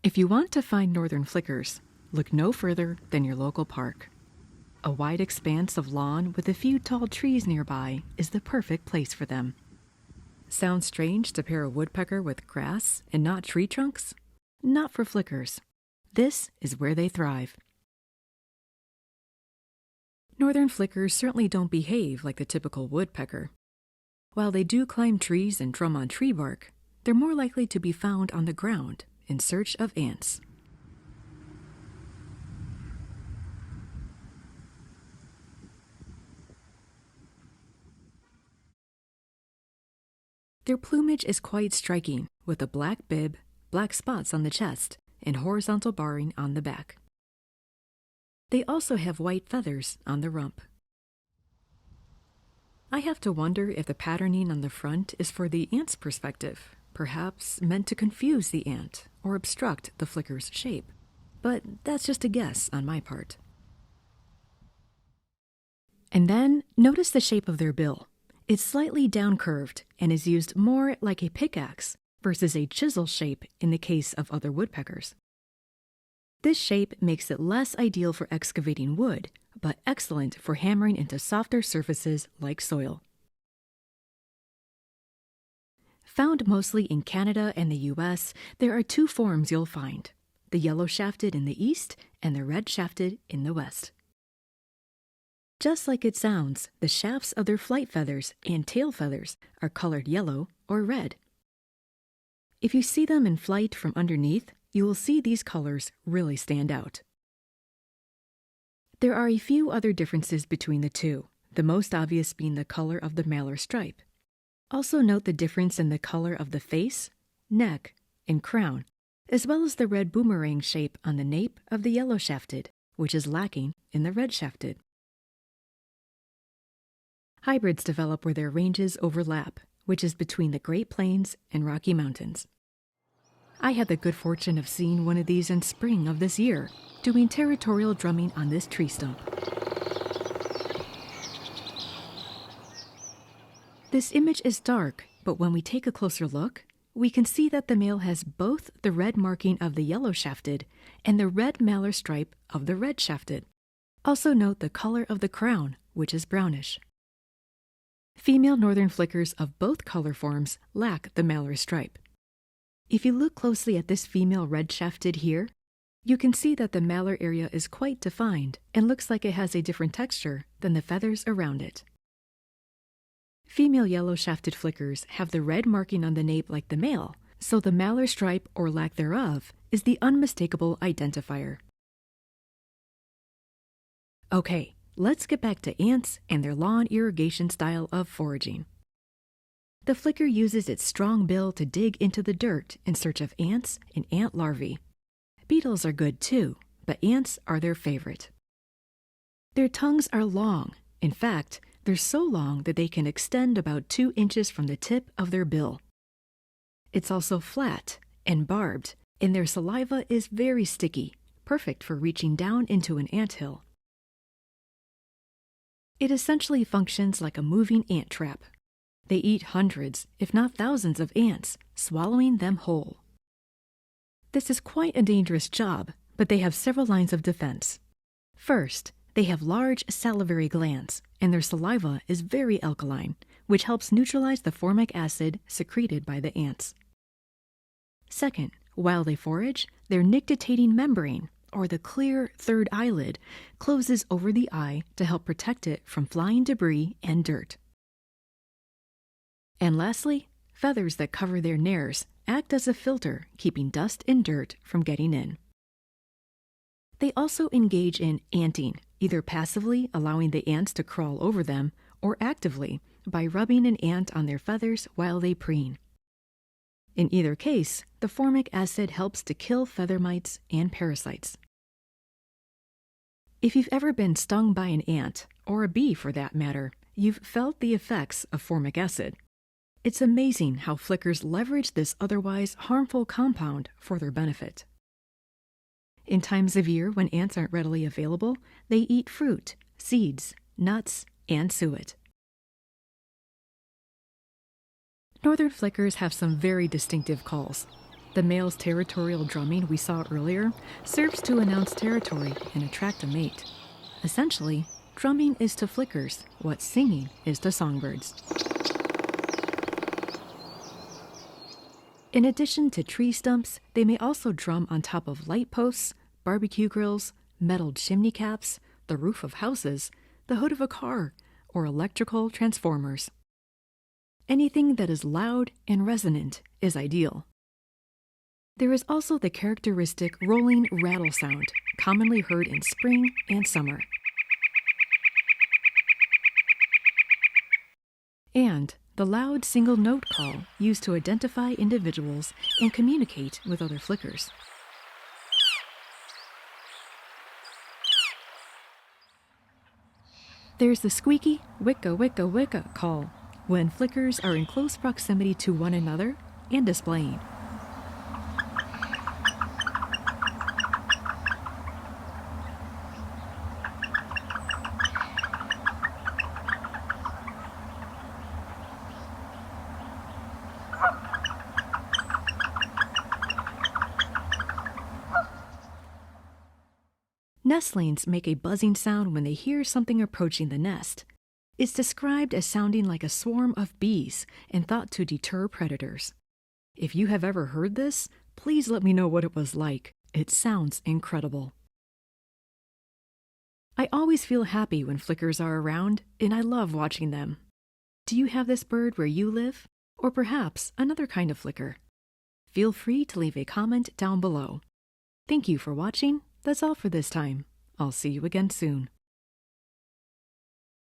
If you want to find northern flickers, look no further than your local park. A wide expanse of lawn with a few tall trees nearby is the perfect place for them. Sounds strange to pair a woodpecker with grass and not tree trunks? Not for flickers. This is where they thrive. Northern flickers certainly don't behave like the typical woodpecker. While they do climb trees and drum on tree bark, they're more likely to be found on the ground in search of ants. Their plumage is quite striking, with a black bib, black spots on the chest, and horizontal barring on the back. They also have white feathers on the rump. I have to wonder if the patterning on the front is for the ant's perspective, perhaps meant to confuse the ant or obstruct the flicker's shape. But that's just a guess on my part. And then notice the shape of their bill. It's slightly down-curved and is used more like a pickaxe versus a chisel shape in the case of other woodpeckers. This shape makes it less ideal for excavating wood, but excellent for hammering into softer surfaces like soil. Found mostly in Canada and the US, there are two forms you'll find: the yellow-shafted in the east and the red-shafted in the west. Just like it sounds, the shafts of their flight feathers and tail feathers are colored yellow or red. If you see them in flight from underneath, you will see these colors really stand out. There are a few other differences between the two, the most obvious being the color of the malar stripe. Also note the difference in the color of the face, neck, and crown, as well as the red boomerang shape on the nape of the yellow-shafted, which is lacking in the red-shafted. Hybrids develop where their ranges overlap, which is between the Great Plains and Rocky Mountains. I had the good fortune of seeing one of these in spring of this year, doing territorial drumming on this tree stump. This image is dark, but when we take a closer look, we can see that the male has both the red marking of the yellow-shafted and the red malar stripe of the red-shafted. Also note the color of the crown, which is brownish. Female northern flickers of both color forms lack the malar stripe. If you look closely at this female red-shafted here, you can see that the malar area is quite defined and looks like it has a different texture than the feathers around it. Female yellow-shafted flickers have the red marking on the nape like the male, so the malar stripe or lack thereof is the unmistakable identifier. Okay, let's get back to ants and their lawn irrigation style of foraging. The flicker uses its strong bill to dig into the dirt in search of ants and ant larvae. Beetles are good too, but ants are their favorite. Their tongues are long. In fact, they're so long that they can extend about 2 inches from the tip of their bill. It's also flat and barbed, and their saliva is very sticky, perfect for reaching down into an anthill. It essentially functions like a moving ant trap. They eat hundreds, if not thousands of ants, swallowing them whole. This is quite a dangerous job, but they have several lines of defense. First, they have large salivary glands, and their saliva is very alkaline, which helps neutralize the formic acid secreted by the ants. Second, while they forage, their nictitating membrane, or the clear third eyelid, closes over the eye to help protect it from flying debris and dirt. And lastly, feathers that cover their nares act as a filter, keeping dust and dirt from getting in. They also engage in anting, either passively allowing the ants to crawl over them, or actively by rubbing an ant on their feathers while they preen. In either case, the formic acid helps to kill feather mites and parasites. If you've ever been stung by an ant, or a bee for that matter, you've felt the effects of formic acid. It's amazing how flickers leverage this otherwise harmful compound for their benefit. In times of year when ants aren't readily available, they eat fruit, seeds, nuts, and suet. Northern flickers have some very distinctive calls. The male's territorial drumming we saw earlier serves to announce territory and attract a mate. Essentially, drumming is to flickers what singing is to songbirds. In addition to tree stumps, they may also drum on top of light posts, barbecue grills, metal chimney caps, the roof of houses, the hood of a car, or electrical transformers. Anything that is loud and resonant is ideal. There is also the characteristic rolling rattle sound, commonly heard in spring and summer. And the loud single note call used to identify individuals and communicate with other flickers. There's the squeaky Wicka-wicka-wicka call, when flickers are in close proximity to one another and displaying. Nestlings make a buzzing sound when they hear something approaching the nest. It's described as sounding like a swarm of bees and thought to deter predators. If you have ever heard this, please let me know what it was like. It sounds incredible. I always feel happy when flickers are around, and I love watching them. Do you have this bird where you live? Or perhaps another kind of flicker? Feel free to leave a comment down below. Thank you for watching. That's all for this time. I'll see you again soon.